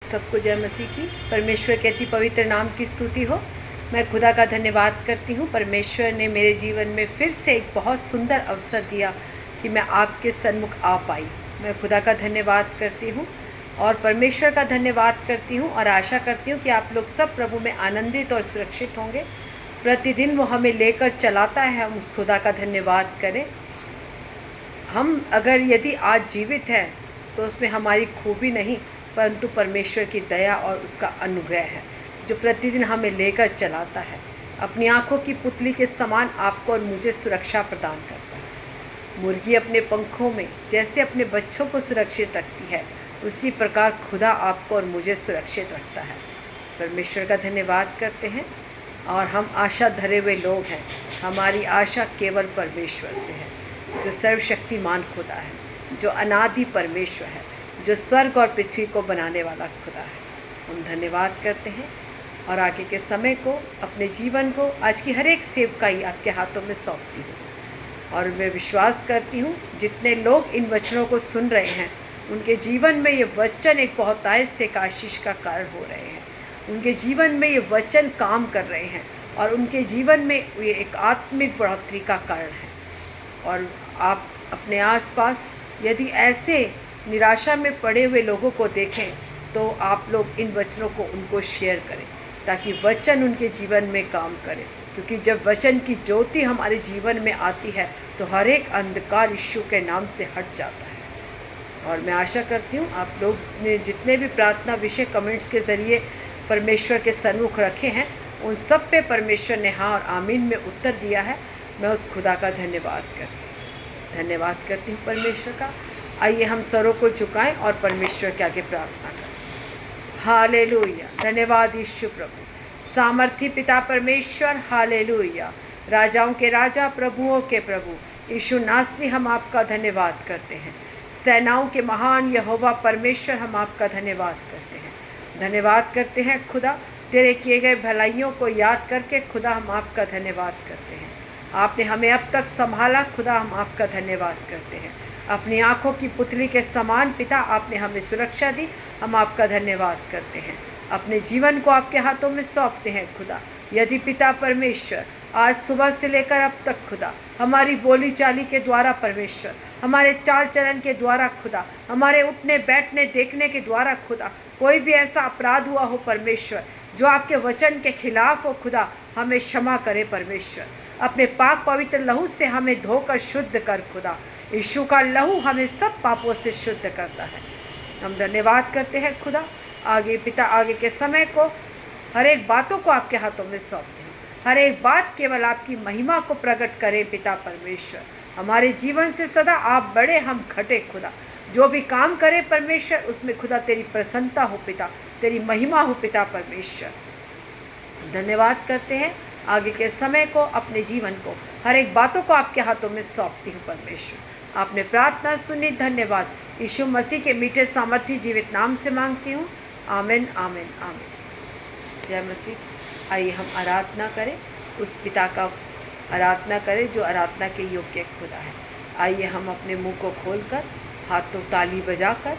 सबको जय मसीह की। परमेश्वर के अति पवित्र नाम की स्तुति हो। मैं खुदा का धन्यवाद करती हूँ। परमेश्वर ने मेरे जीवन में फिर से एक बहुत सुंदर अवसर दिया कि मैं आपके सन्मुख आ पाई। मैं खुदा का धन्यवाद करती हूँ और परमेश्वर का धन्यवाद करती हूँ और आशा करती हूँ कि आप लोग सब प्रभु में आनंदित और सुरक्षित होंगे। प्रतिदिन वो हमें लेकर चलाता है, हम उस खुदा का धन्यवाद करें। हम अगर यदि आज जीवित हैं तो उसमें हमारी खूबी नहीं, परंतु परमेश्वर की दया और उसका अनुग्रह है जो प्रतिदिन हमें लेकर चलाता है। अपनी आँखों की पुतली के समान आपको और मुझे सुरक्षा प्रदान करता है। मुर्गी अपने पंखों में जैसे अपने बच्चों को सुरक्षित रखती है, उसी प्रकार खुदा आपको और मुझे सुरक्षित रखता है। परमेश्वर का धन्यवाद करते हैं और हम आशा धरे हुए लोग हैं। हमारी आशा केवल परमेश्वर से है जो सर्वशक्तिमान खुदा है, जो अनादि परमेश्वर है, जो स्वर्ग और पृथ्वी को बनाने वाला खुदा है। हम धन्यवाद करते हैं और आगे के समय को, अपने जीवन को, आज की हर एक सेवकाई आपके हाथों में सौंपती हूँ। और मैं विश्वास करती हूँ जितने लोग इन वचनों को सुन रहे हैं, उनके जीवन में ये वचन एक बहुतायत से एक आशीष का कारण हो रहे हैं। उनके जीवन में ये वचन काम कर रहे हैं और उनके जीवन में ये एक आत्मिक बढ़ोतरी का कारण है। और आप अपने आसपास यदि ऐसे निराशा में पड़े हुए लोगों को देखें तो आप लोग इन वचनों को उनको शेयर करें ताकि वचन उनके जीवन में काम करे। क्योंकि जब वचन की ज्योति हमारे जीवन में आती है तो हर एक अंधकार यीशु के नाम से हट जाता है। और मैं आशा करती हूँ आप लोग ने जितने भी प्रार्थना विषय कमेंट्स के ज़रिए परमेश्वर के सन्मुख रखे हैं, उन सब पे परमेश्वर ने हाँ और आमीन में उत्तर दिया है। मैं उस खुदा का धन्यवाद करती हूँ परमेश्वर का। आइए हम सरों को झुकाएं और परमेश्वर के आगे प्रार्थना करें। हालेलुया। धन्यवाद यीशु प्रभु, सामर्थी पिता परमेश्वर। हालेलुया। राजाओं के राजा, प्रभुओं के प्रभु यीशु नासरी, हम आपका धन्यवाद करते हैं। सेनाओं के महान यहोवा परमेश्वर, हम आपका धन्यवाद करते हैं। धन्यवाद करते हैं खुदा, तेरे किए गए भलाइयों को याद करके खुदा हम आपका धन्यवाद करते हैं। आपने हमें अब तक संभाला खुदा, हम आपका धन्यवाद करते हैं। अपनी आँखों की पुतली के समान पिता आपने हमें सुरक्षा दी, हम आपका धन्यवाद करते हैं। अपने जीवन को आपके हाथों में सौंपते हैं खुदा। यदि पिता परमेश्वर आज सुबह से लेकर अब तक खुदा हमारी बोली चाली के द्वारा परमेश्वर, हमारे चाल चलन के द्वारा खुदा, हमारे उठने बैठने देखने के द्वारा खुदा कोई भी ऐसा अपराध हुआ हो परमेश्वर जो आपके वचन के खिलाफ हो खुदा, हमें क्षमा करे परमेश्वर। अपने पाक पवित्र लहू से हमें धोकर शुद्ध कर खुदा। यीशु का लहू हमें सब पापों से शुद्ध करता है। हम धन्यवाद करते हैं खुदा। आगे पिता, आगे के समय को, हर एक बातों को आपके हाथों में सौंपते हैं। हर एक बात केवल आपकी महिमा को प्रकट करें पिता परमेश्वर। हमारे जीवन से सदा आप बड़े, हम घटे खुदा। जो भी काम करें परमेश्वर, उसमें खुदा तेरी प्रसन्नता हो पिता, तेरी महिमा हो पिता परमेश्वर। धन्यवाद करते हैं। आगे के समय को, अपने जीवन को, हर एक बातों को आपके हाथों में सौंपती हूँ परमेश्वर। आपने प्रार्थना सुनी, धन्यवाद। यीशु मसीह के मीठे सामर्थी जीवित नाम से मांगती हूँ, आमीन आमीन आमीन। जय मसीह। आइए हम आराधना करें, उस पिता का आराधना करें जो आराधना के योग्य खुदा है। आइए हम अपने मुंह को खोलकर, हाथों ताली बजाकर,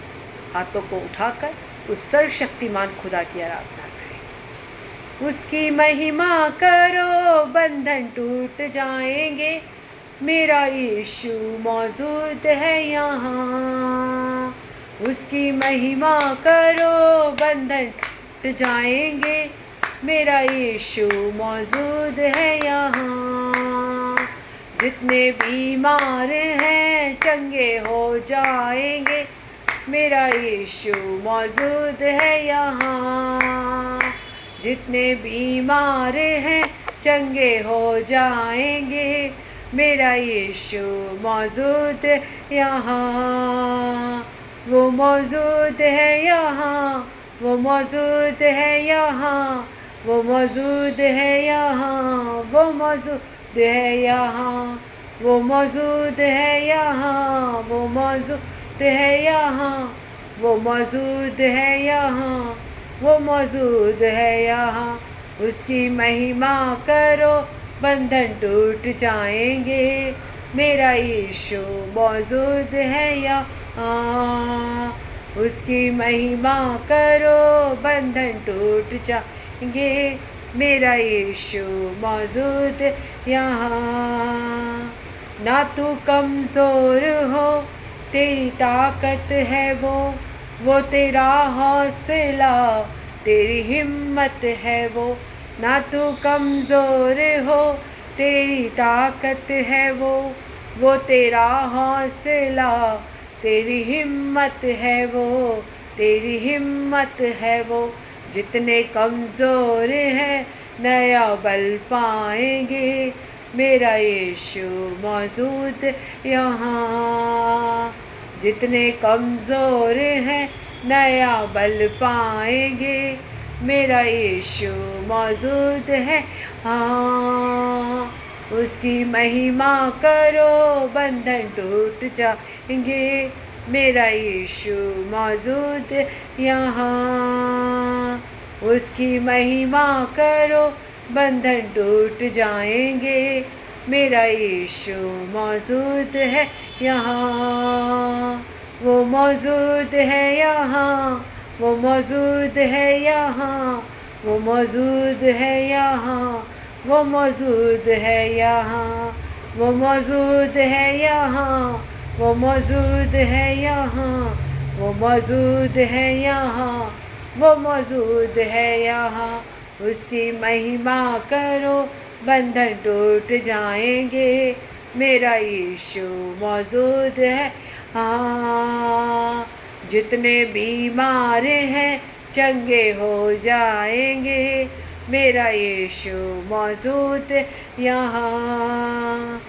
हाथों को उठाकर उस सर्वशक्तिमान खुदा की आराधना करें। उसकी महिमा करो, बंधन टूट जाएंगे, मेरा यीशु मौजूद है यहाँ। उसकी महिमा करो, बंधन टूट जाएंगे, मेरा यीशु मौजूद है यहाँ। जितने बीमार हैं चंगे हो जाएंगे, मेरा यीशु मौजूद है यहाँ। जितने बीमार हैं चंगे हो जाएंगे, मेरा यीशु मौजूद यहाँ। वो मौजूद है यहाँ, वो मौजूद है यहाँ, वो मौजूद है यहाँ, वो मौजूद है यहाँ, वो मौजूद है यहाँ, वो मौजूद है यहाँ, वो मौजूद है यहाँ, वो मौजूद है यहाँ। उसकी महिमा करो, बंधन टूट जाएंगे, मेरा यीशु मौजूद है यहाँ। उसकी महिमा करो बंधन टूट जाएंगे, मेरा यीशु मौजूद यहाँ। ना तू कमज़ोर हो, तेरी ताकत है वो तेरा हौसला, तेरी हिम्मत है वो। ना तू कमज़ोर हो, तेरी ताकत है वो तेरा हौसला, तेरी हिम्मत है वो, तेरी हिम्मत है वो। जितने कमज़ोर हैं नया बल पाएंगे, मेरा यीशु मौजूद यहाँ। जितने कमज़ोर हैं नया बल पाएंगे, मेरा यीशु मौजूद है हाँ। उसकी महिमा करो बंधन टूट जाएंगे, मेरा यीशु मौजूद यहाँ। उसकी महिमा करो बंधन टूट जाएंगे, मेरा यीशु मौजूद है यहाँ। वो मौजूद है यहाँ, वो मौजूद है यहाँ, वो मौजूद है यहाँ, वो मौजूद है यहाँ, वो मौजूद है यहाँ, वो मौजूद है यहाँ, वो मौजूद है यहाँ, वो मौजूद है यहाँ। उसकी महिमा करो बंधन टूट जाएंगे, मेरा यीशु मौजूद है हाँ। जितने बीमार हैं चंगे हो जाएंगे, मेरा यीशु मौजूद यहाँ।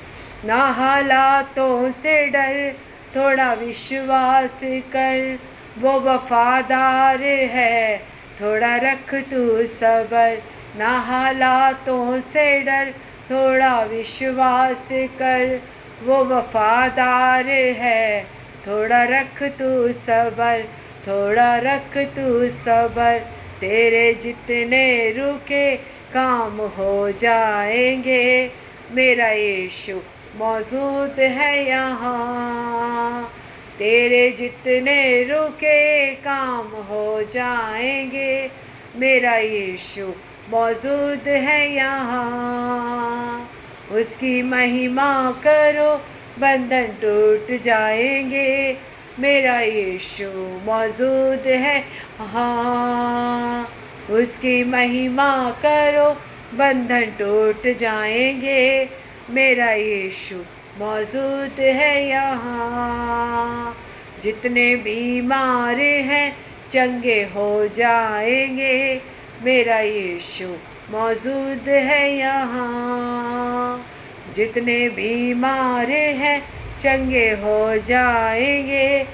ना हालातों से डर, थोड़ा विश्वास कर, वो वफादार है, थोड़ा रख तू सबर। ना हालातों से डर, थोड़ा विश्वास कर, वो वफादार है, थोड़ा रख तू सबर, थोड़ा रख तू सबर। तेरे जितने रुके काम हो जाएंगे, मेरा यीशु मौजूद है यहाँ। तेरे जितने रुके काम हो जाएंगे, मेरा यीशु मौजूद है यहाँ। उसकी महिमा करो बंधन टूट जाएंगे, मेरा यीशु मौजूद है हाँ। उसकी महिमा करो बंधन टूट जाएंगे, मेरा यीशु मौजूद है यहाँ। जितने बीमार हैं चंगे हो जाएंगे, मेरा यीशु मौजूद है यहाँ। जितने बीमार हैं चंगे हो जाएंगे,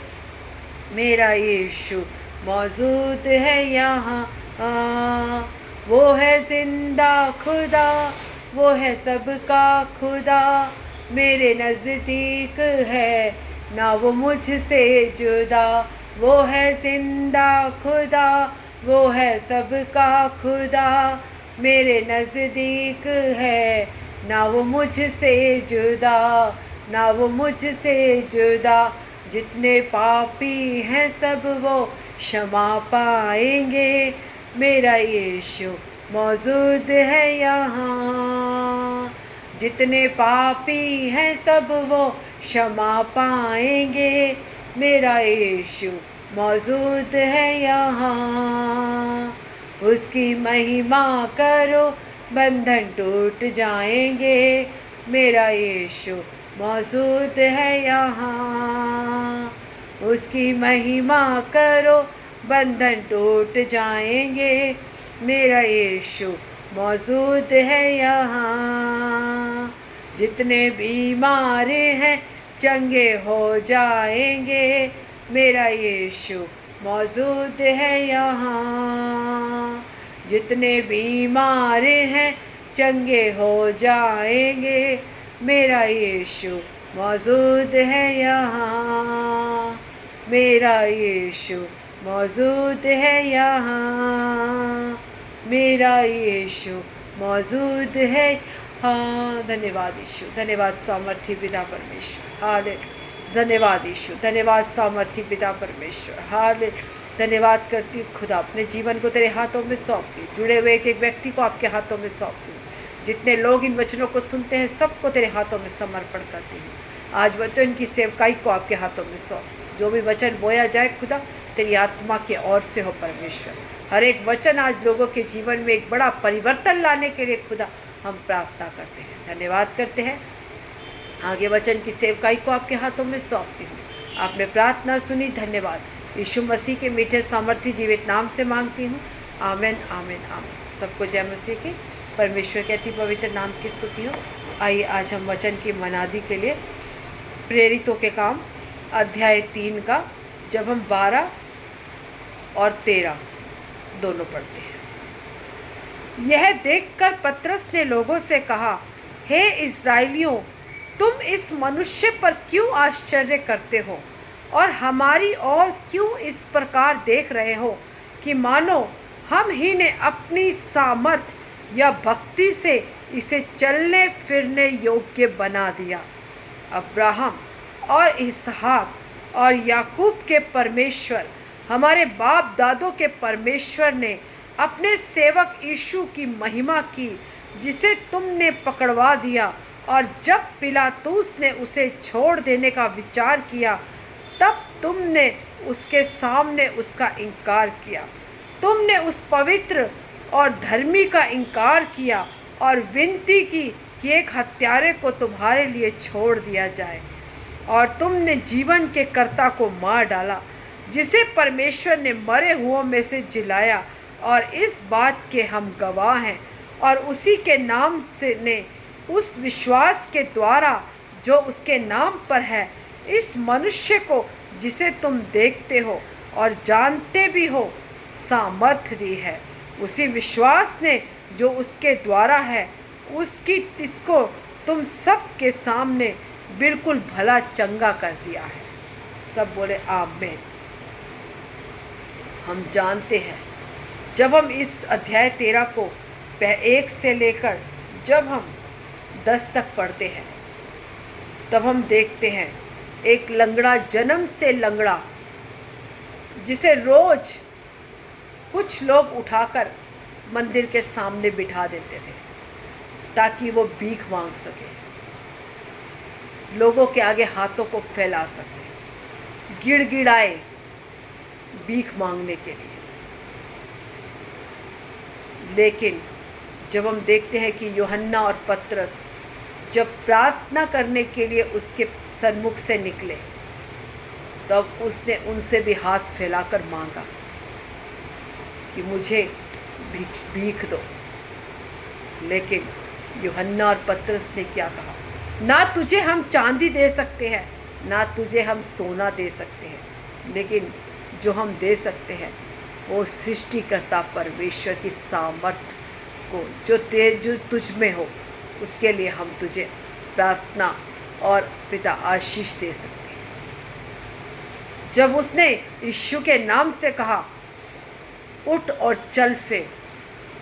मेरा यीशु मौजूद है यहाँ। वो है जिंदा खुदा, वो है सबका खुदा, मेरे नज़दीक है ना वो मुझसे जुदा। वो है जिंदा खुदा, वो है सबका खुदा, मेरे नज़दीक है ना वो मुझसे जुदा, ना वो मुझसे जुदा। जितने पापी हैं सब वो क्षमा पाएंगे, मेरा यीशु मौजूद है यहाँ। जितने पापी हैं सब वो क्षमा पाएंगे, मेरा यीशु मौजूद है यहाँ। उसकी महिमा करो बंधन टूट जाएंगे, मेरा यीशु मौजूद है यहाँ। उसकी महिमा करो बंधन टूट जाएंगे, मेरा यीशु मौजूद है यहाँ। जितने बीमार हैं चंगे हो जाएंगे, मेरा यीशु मौजूद है यहाँ। जितने बीमार हैं चंगे हो जाएंगे, मेरा यीशु मौजूद है यहाँ। मेरा यीशु मौजूद है यहाँ, मेरा यीशु मौजूद है हाँ। धन्यवाद यीशु, धन्यवाद सामर्थ्य पिता परमेश्वर। हालेलुया। धन्यवाद यीशु, धन्यवाद सामर्थी पिता परमेश्वर। हाल धन्यवाद करती हूँ खुदा, अपने जीवन को तेरे हाथों में सौंपती हूँ। जुड़े हुए एक एक व्यक्ति को आपके हाथों में सौंपती हूँ। जितने लोग इन वचनों को सुनते हैं सबको तेरे हाथों में समर्पण करती हूँ। आज वचन की सेवकाई को आपके हाथों में सौंपती हूँ। जो भी वचन बोया जाए खुदा, तेरी आत्मा के ओर से हो परमेश्वर। हर एक वचन आज लोगों के जीवन में एक बड़ा परिवर्तन लाने के लिए खुदा हम प्रार्थना करते हैं, धन्यवाद करते हैं। आगे वचन की सेवकाई को आपके हाथों में सौंपती हूँ। आपने प्रार्थना सुनी, धन्यवाद। यीशु मसीह के मीठे सामर्थ्य जीवित नाम से मांगती हूँ, आमीन आमीन आमीन। सबको जय मसीह की, परमेश्वर के अति पवित्र नाम की स्तुति हो। आइए आज हम वचन की मनादी के लिए प्रेरितों के काम अध्याय 3 का जब हम 12 और 13 दोनों पढ़ते हैं। यह देखकर पतरस ने लोगों से कहा, हे इस्राएलियों, तुम इस मनुष्य पर क्यों आश्चर्य करते हो और हमारी ओर क्यों इस प्रकार देख रहे हो कि मानो हम ही ने अपनी सामर्थ या भक्ति से इसे चलने फिरने योग्य बना दिया। अब्राहम और इसहाक और याकूब के परमेश्वर, हमारे बाप दादों के परमेश्वर ने अपने सेवक यीशु की महिमा की, जिसे तुमने पकड़वा दिया। और जब पिलातूस ने उसे छोड़ देने का विचार किया, तब तुमने उसके सामने उसका इनकार किया। तुमने उस पवित्र और धर्मी का इनकार किया और विनती की कि एक हत्यारे को तुम्हारे लिए छोड़ दिया जाए। और तुमने जीवन के कर्ता को मार डाला, जिसे परमेश्वर ने मरे हुओं में से जिलाया। और इस बात के हम गवाह हैं। और उसी के नाम से ने उस विश्वास के द्वारा जो उसके नाम पर है, इस मनुष्य को जिसे तुम देखते हो और जानते भी हो, सामर्थ्य दी है। उसी विश्वास ने जो उसके द्वारा है, इसको तुम सब के सामने बिल्कुल भला चंगा कर दिया है। सब बोले आमीन। हम जानते हैं, जब हम इस अध्याय 13 को 1 से लेकर जब हम 10 तक पढ़ते हैं, तब हम देखते हैं एक लंगड़ा, जन्म से लंगड़ा, जिसे रोज कुछ लोग उठाकर मंदिर के सामने बिठा देते थे ताकि वो भीख मांग सके, लोगों के आगे हाथों को फैला सके, गिड़गिड़ाए भीख मांगने के लिए। लेकिन जब हम देखते हैं कि यूहन्ना और पतरस जब प्रार्थना करने के लिए उसके सन्मुख से निकले, तब उसने उनसे भी हाथ फैलाकर मांगा कि मुझे भीख दो। लेकिन यूहन्ना और पतरस ने क्या कहा? ना तुझे हम चांदी दे सकते हैं, ना तुझे हम सोना दे सकते हैं, लेकिन जो हम दे सकते हैं वो सृष्टिकर्ता परमेश्वर की सामर्थ को, जो तुझ में हो, उसके लिए हम तुझे प्रार्थना और पिता आशीष दे सकते हैं। जब उसने यीशु के नाम से कहा, उठ और चल फिर,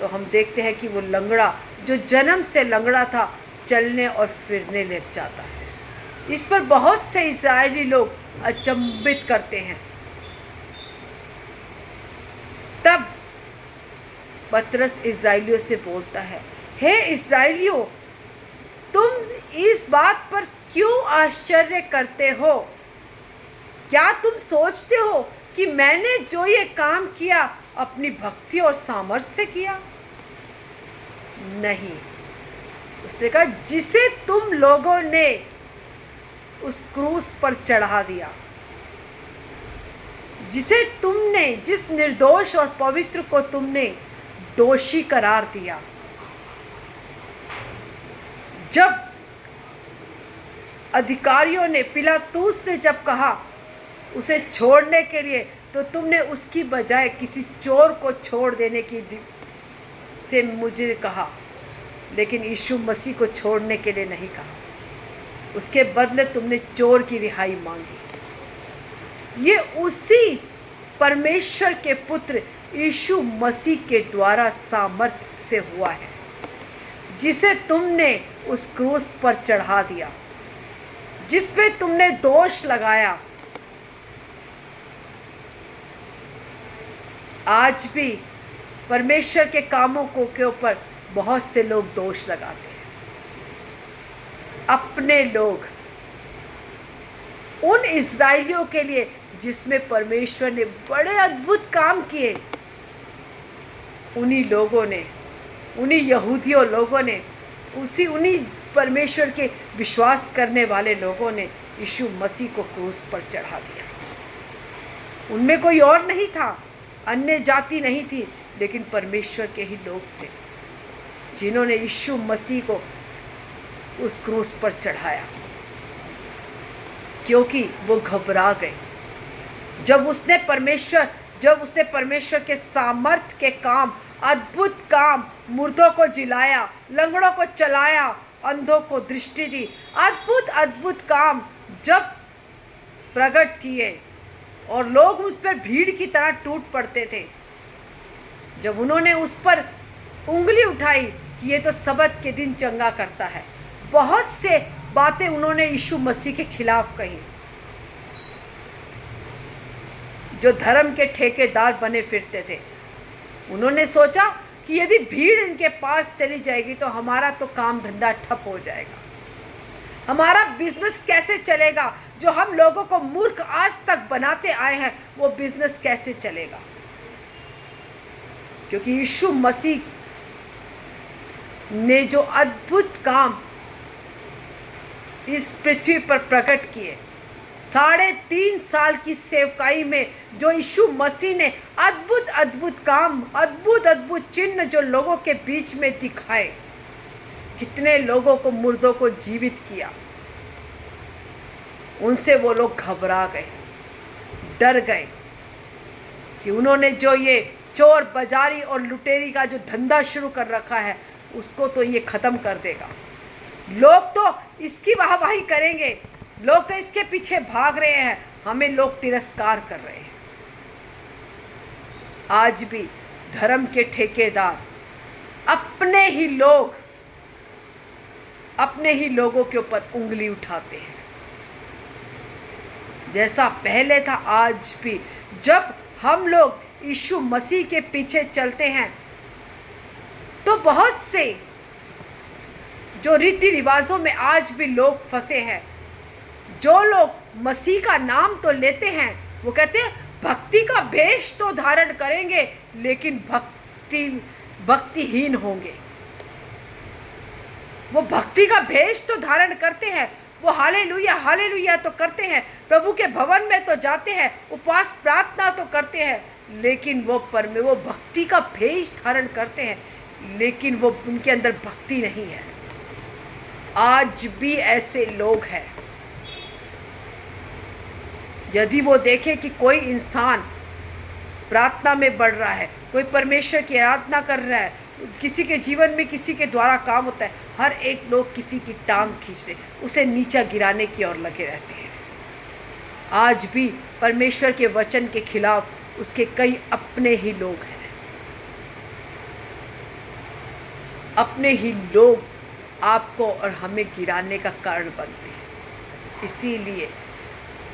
तो हम देखते हैं कि वो लंगड़ा, जो जन्म से लंगड़ा था, चलने और फिरने लग जाता है। इस पर बहुत से इस्राएली लोग अचंभित करते हैं। तब पतरस इस्राएलियों से बोलता है, हे इस्राएलियों, तुम इस बात पर क्यों आश्चर्य करते हो? क्या तुम सोचते हो कि मैंने जो ये काम किया अपनी भक्ति और सामर्थ्य से किया? नहीं। उसने कहा, जिसे तुम लोगों ने उस क्रूस पर चढ़ा दिया, जिस निर्दोष और पवित्र को तुमने दोषी करार दिया, जब अधिकारियों ने, पिलातूस ने जब कहा उसे छोड़ने के लिए, तो तुमने उसकी बजाय किसी चोर को छोड़ देने की से मुझे कहा, लेकिन यीशु मसीह को छोड़ने के लिए नहीं कहा। उसके बदले तुमने चोर की रिहाई मांगी। ये उसी परमेश्वर के पुत्र यीशु मसीह के द्वारा सामर्थ्य से हुआ है, जिसे तुमने उस क्रूस पर चढ़ा दिया, जिस पे तुमने दोष लगाया, आज भी परमेश्वर के कामों को के ऊपर बहुत से लोग दोष लगाते हैं। अपने लोग, उन इस्राएलियों के लिए जिसमें परमेश्वर ने बड़े अद्भुत काम किए, उन्हीं लोगों ने, उन्हीं यहूदियों लोगों ने, उन्हीं परमेश्वर के विश्वास करने वाले लोगों ने यीशु मसीह को क्रूस पर चढ़ा दिया। उनमें कोई और नहीं था, अन्य जाति नहीं थी, लेकिन परमेश्वर के ही लोग थे जिन्होंने यीशु मसीह को उस क्रूस पर चढ़ाया, क्योंकि वो घबरा गए। जब उसने परमेश्वर के सामर्थ के काम, अद्भुत काम, मुर्दों को जिलाया, लंगड़ों को चलाया, अंधों को दृष्टि दी, अद्भुत काम जब प्रकट किए और लोग उस पर भीड़ की तरह टूट पड़ते थे, जब उन्होंने उस पर उंगली उठाई कि ये तो सबत के दिन चंगा करता है, बहुत से बातें उन्होंने यीशु मसीह के खिलाफ कही। जो धर्म के ठेकेदार बने फिरते थे, उन्होंने सोचा कि यदि भीड़ इनके पास चली जाएगी तो हमारा तो काम धंधा ठप हो जाएगा, हमारा बिजनेस कैसे चलेगा? जो हम लोगों को मूर्ख आज तक बनाते आए हैं, वो बिजनेस कैसे चलेगा? क्योंकि यीशु मसीह ने जो अद्भुत काम इस पृथ्वी पर प्रकट किए, 3.5 साल की सेवकाई में जो यीशु मसीह ने अद्भुत काम, अद्भुत चिन्ह जो लोगों के बीच में दिखाए, कितने लोगों को, मुर्दों को जीवित किया, उनसे वो लोग घबरा गए, डर गए कि उन्होंने जो ये चोर बाजारी और लुटेरी का जो धंधा शुरू कर रखा है, उसको तो ये ख़त्म कर देगा। लोग तो इसकी वाहवाही करेंगे, लोग तो इसके पीछे भाग रहे हैं, हमें लोग तिरस्कार कर रहे हैं। आज भी धर्म के ठेकेदार अपने ही लोगों के ऊपर उंगली उठाते हैं। जैसा पहले था, आज भी जब हम लोग यीशु मसीह के पीछे चलते हैं तो बहुत से जो रीति रिवाजों में आज भी लोग फंसे हैं। जो लोग मसीह का नाम तो लेते हैं, वो कहते हैं भक्ति का भेष तो धारण करेंगे, लेकिन भक्तिहीन होंगे। वो भक्ति का भेष तो धारण करते हैं, वो हालेलुया हालेलुया तो करते हैं, प्रभु के भवन में तो जाते हैं, उपवास प्रार्थना तो करते हैं, लेकिन वो भक्ति का भेष धारण करते हैं, लेकिन वो उनके अंदर भक्ति नहीं है। आज भी ऐसे लोग हैं। यदि वो देखे कि कोई इंसान प्रार्थना में बढ़ रहा है, कोई परमेश्वर की आराधना कर रहा है, किसी के जीवन में किसी के द्वारा काम होता है, हर एक लोग किसी की टांग खींचते, उसे नीचा गिराने की ओर लगे रहते हैं। आज भी परमेश्वर के वचन के खिलाफ उसके कई अपने ही लोग हैं। अपने ही लोग आपको और हमें गिराने का कारण बनते हैं। इसीलिए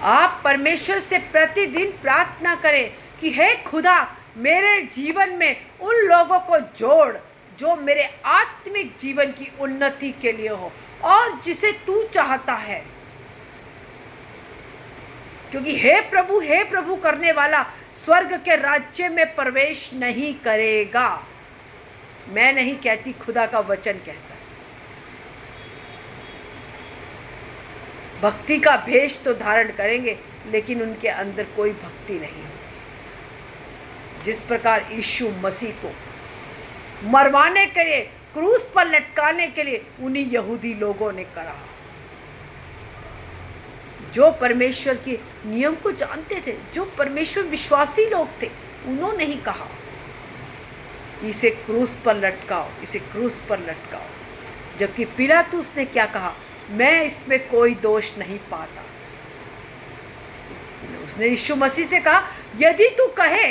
आप परमेश्वर से प्रतिदिन प्रार्थना करें कि हे खुदा, मेरे जीवन में उन लोगों को जोड़ जो मेरे आत्मिक जीवन की उन्नति के लिए हो और जिसे तू चाहता है। क्योंकि हे प्रभु करने वाला स्वर्ग के राज्य में प्रवेश नहीं करेगा। मैं नहीं कहती, खुदा का वचन कहता है। भक्ति का भेष तो धारण करेंगे, लेकिन उनके अंदर कोई भक्ति नहीं। जिस प्रकार यीशु मसीह को मरवाने के लिए, क्रूस पर लटकाने के लिए उन्हीं यहूदी लोगों ने करा, जो परमेश्वर के नियम को जानते थे, जो परमेश्वर विश्वासी लोग थे, उन्होंने ही कहा इसे क्रूस पर लटकाओ, इसे क्रूस पर लटकाओ। जबकि पिलातुस ने क्या कहा? मैं इसमें कोई दोष नहीं पाता। उसने यीशु मसीह से कहा, यदि तू कहे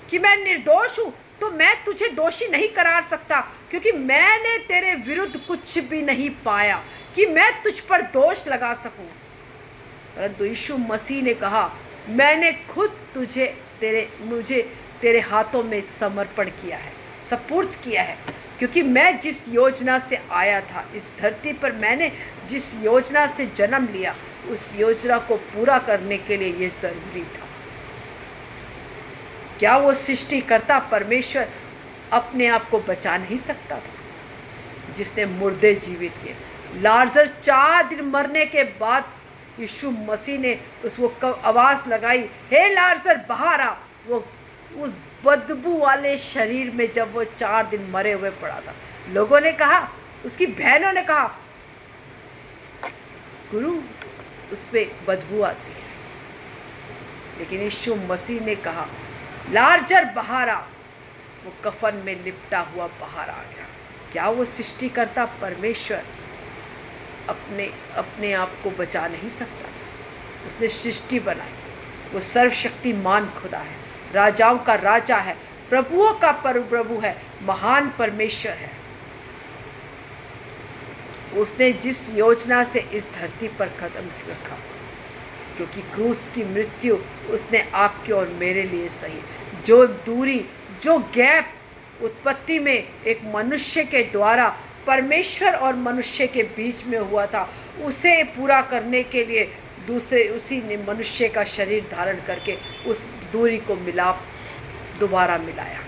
कि मैं निर्दोष हूं तो मैं तुझे दोषी नहीं करार सकता, क्योंकि मैंने तेरे विरुद्ध कुछ भी नहीं पाया कि मैं तुझ पर दोष लगा सकूं। परंतु यीशु मसीह ने कहा, मैंने खुद मुझे तेरे हाथों में समर्पण किया है, सपुर्द किया है, क्योंकि मैं जिस योजना से आया था इस धरती पर, मैंने जिस योजना से जन्म लिया उस योजना को पूरा करने के लिए ये जरूरी था। क्या वो सृष्टिकर्ता परमेश्वर अपने आप को बचा नहीं सकता था, जिसने मुर्दे जीवित किए? लाजर 4 दिन मरने के बाद यीशु मसीह ने उसको आवाज़ लगाई, हे लाजर बाहर आ। वो उस बदबू वाले शरीर में जब वो 4 दिन मरे हुए पड़ा था, लोगों ने कहा, उसकी बहनों ने कहा, गुरु उस पर बदबू आती है। लेकिन यीशु मसीह ने कहा, लाजर बाहर आ। वो कफन में लिपटा हुआ बाहर आ गया। क्या वो सृष्टिकर्ता परमेश्वर अपने आप को बचा नहीं सकता था? उसने सृष्टि बनाई। वो सर्वशक्तिमान खुदा है, राजाओं का राजा है, प्रभुओं का प्रभु है, महान परमेश्वर है। उसने जिस योजना से इस धरती पर कदम रखा, क्योंकि क्रूस की मृत्यु उसने आपके और मेरे लिए सही। जो दूरी, जो गैप उत्पत्ति में एक मनुष्य के द्वारा परमेश्वर और मनुष्य के बीच में हुआ था, उसे पूरा करने के लिए उसी ने मनुष्य का शरीर धारण करके उस दूरी को दोबारा मिलाया।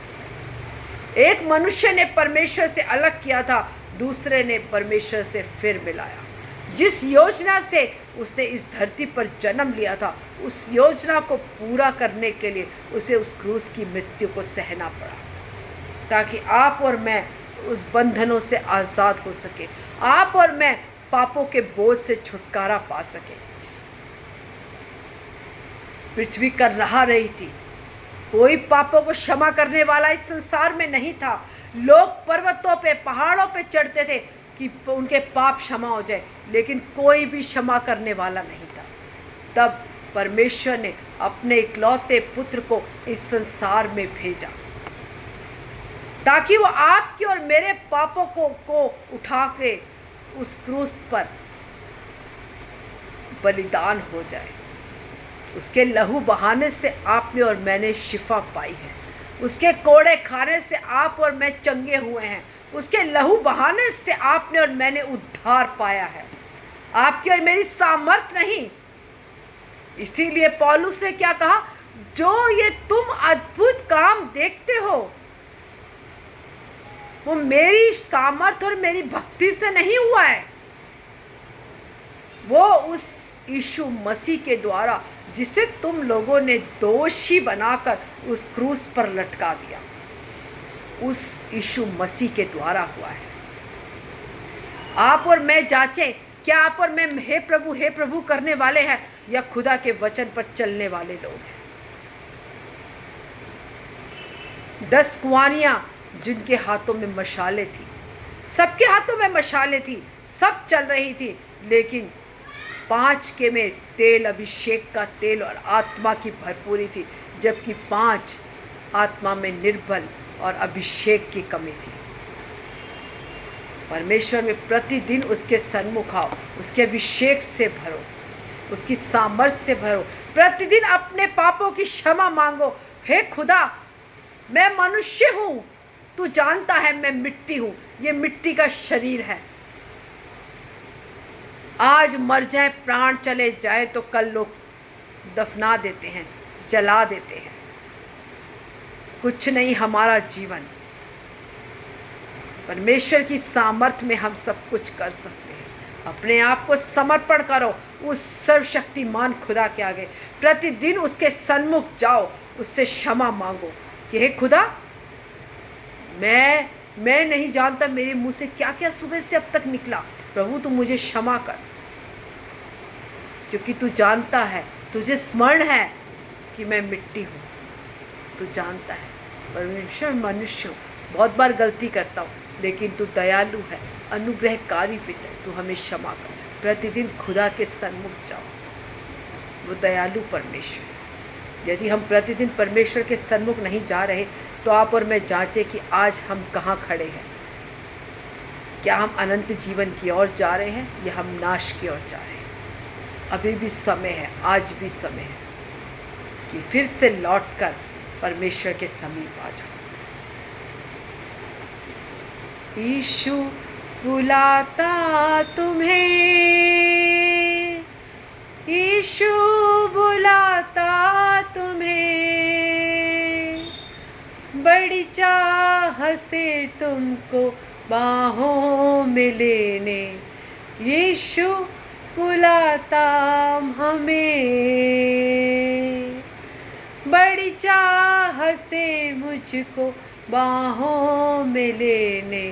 एक मनुष्य ने परमेश्वर से अलग किया था, दूसरे ने परमेश्वर से फिर मिलाया। जिस योजना से उसने इस धरती पर जन्म लिया था, उस योजना को पूरा करने के लिए उसे उस क्रूस की मृत्यु को सहना पड़ा, ताकि आप और मैं उस बंधनों से आज़ाद हो सके, आप और मैं पापों के बोझ से छुटकारा पा सके। पृथ्वी कर रहा रही थी, कोई पापों को क्षमा करने वाला इस संसार में नहीं था। लोग पर्वतों पे, पहाड़ों पे चढ़ते थे कि उनके पाप क्षमा हो जाए, लेकिन कोई भी क्षमा करने वाला नहीं था। तब परमेश्वर ने अपने इकलौते पुत्र को इस संसार में भेजा, ताकि वो आपके और मेरे पापों को उठा के उस क्रूस पर बलिदान हो जाए। उसके लहू बहाने से आपने और मैंने शिफा पाई है। उसके कोड़े खाने से आप और मैं चंगे हुए हैं। उसके लहू बहाने से आपने और मैंने उद्धार पाया है। आपकी और मेरी सामर्थ नहीं। इसीलिए पौलुस ने क्या कहा, जो ये तुम अद्भुत काम देखते हो वो मेरी सामर्थ और मेरी भक्ति से नहीं हुआ है, वो उस यीशु मसीह के द्वारा, जिसे तुम लोगों ने दोषी बनाकर उस क्रूस पर लटका दिया, उस यीशु मसीह के द्वारा हुआ है। आप और मैं जांचें, क्या आप और मैं हे प्रभु करने वाले हैं या खुदा के वचन पर चलने वाले लोग हैं। 10 कुंवारियां जिनके हाथों में मशालें थी, सबके हाथों में मशालें थी, सब चल रही थी, लेकिन 5 के में तेल, अभिषेक का तेल और आत्मा की भरपूरी थी, जबकि 5 आत्मा में निर्बल और अभिषेक की कमी थी। परमेश्वर में प्रतिदिन उसके सन्मुख आओ, उसके अभिषेक से भरो, उसकी सामर्थ्य से भरो। प्रतिदिन अपने पापों की क्षमा मांगो। हे खुदा, मैं मनुष्य हूँ, तू जानता है मैं मिट्टी हूँ, ये मिट्टी का शरीर है। आज मर जाए, प्राण चले जाए तो कल लोग दफना देते हैं, जला देते हैं। कुछ नहीं हमारा जीवन। परमेश्वर की सामर्थ्य में हम सब कुछ कर सकते हैं। अपने आप को समर्पण करो उस सर्वशक्तिमान खुदा के आगे। प्रतिदिन उसके सन्मुख जाओ, उससे क्षमा मांगो कि हे खुदा, मैं नहीं जानता मेरे मुंह से क्या क्या सुबह से अब तक निकला। प्रभु तू मुझे क्षमा कर, क्योंकि तू जानता है, तुझे स्मरण है कि मैं मिट्टी हूँ। तू जानता है परमेश्वर मनुष्य हूँ, बहुत बार गलती करता हूँ, लेकिन तू दयालु है, अनुग्रहकारी पिता है, तू हमें क्षमा कर। प्रतिदिन खुदा के सन्मुख जाओ, वो दयालु परमेश्वर है। यदि हम प्रतिदिन परमेश्वर के सन्मुख नहीं जा रहे तो आप और मैं जांचें कि आज हम कहाँ खड़े हैं। क्या हम अनंत जीवन की ओर जा रहे हैं या हम नाश की ओर जा रहे हैं। अभी भी समय है, आज भी समय है कि फिर से लौटकर परमेश्वर के समीप आ जाओ। यीशु बुलाता तुम्हें, यीशु बुलाता तुम्हें, बड़ी चाह से तुमको बाहों में लेने। यीशु बुलाता हमें, बड़ी चाह से मुझको बाहों में लेने।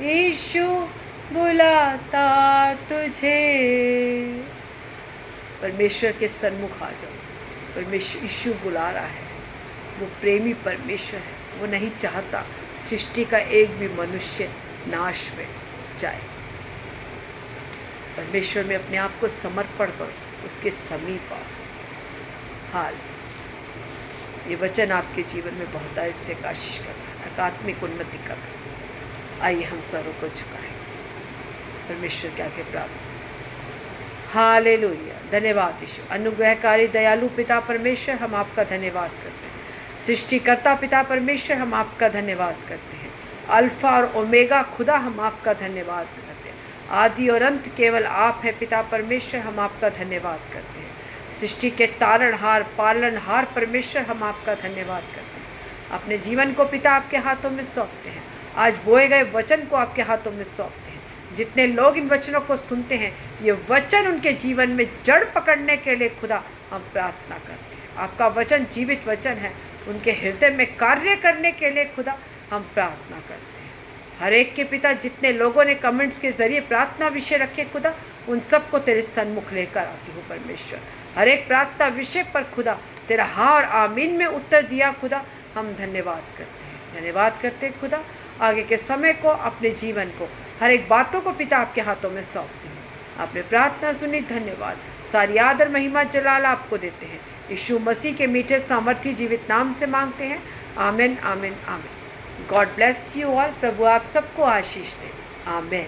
यीशु बुलाता तुझे। परमेश्वर के सन्मुख आ जाओ। परमेश्वर यीशु बुला रहा है। वो प्रेमी परमेश्वर है। वो नहीं चाहता सृष्टि का एक भी मनुष्य नाश में जाए। परमेश्वर में अपने आप को समर्पण करो, उसके समीप आओ। हाल ये वचन आपके जीवन में बहुत इससे आशीष कर रहा है, आत्मिक उन्नति कर रहा है। आइए हम सरों को झुकाएं, परमेश्वर के आगे प्रार्थना। हालेलुया। धन्यवाद यीशु। अनुग्रहकारी दयालु पिता परमेश्वर, हम आपका धन्यवाद करते हैं। सृष्टिकर्ता पिता परमेश्वर, हम आपका धन्यवाद करते हैं। अल्फा और ओमेगा खुदा, हम आपका धन्यवाद करते हैं। आदि और अंत केवल आप है पिता परमेश्वर, हम आपका धन्यवाद करते हैं। सृष्टि के तारणहार पालनहार परमेश्वर, हम आपका धन्यवाद करते हैं। अपने जीवन को पिता आपके हाथों में सौंपते हैं। आज बोए गए वचन को आपके हाथों में सौंपते हैं। जितने लोग इन वचनों को सुनते हैं, ये वचन उनके जीवन में जड़ पकड़ने के लिए खुदा हम प्रार्थना करते हैं। आपका वचन जीवित वचन है, उनके हृदय में कार्य करने के लिए खुदा हम प्रार्थना करते हैं। हर एक के पिता जितने लोगों ने कमेंट्स के जरिए प्रार्थना विषय रखे खुदा, उन सबको तेरे सन्मुख लेकर आती हूँ परमेश्वर। हर एक प्रार्थना विषय पर खुदा तेरा हाँ और आमीन में उत्तर दिया खुदा, हम धन्यवाद करते हैं। धन्यवाद करते हैं खुदा। आगे के समय को, अपने जीवन को, हर एक बातों को पिता आपके हाथों में सौंपती हूँ। आपने प्रार्थना सुनी, धन्यवाद। सारी आदर महिमा जलाल आपको देते हैं। यीशु मसीह के मीठे सामर्थी जीवित नाम से मांगते हैं। आमीन, आमीन, आमीन। God bless you all. प्रभु आप सबको आशीष दे। आमीन।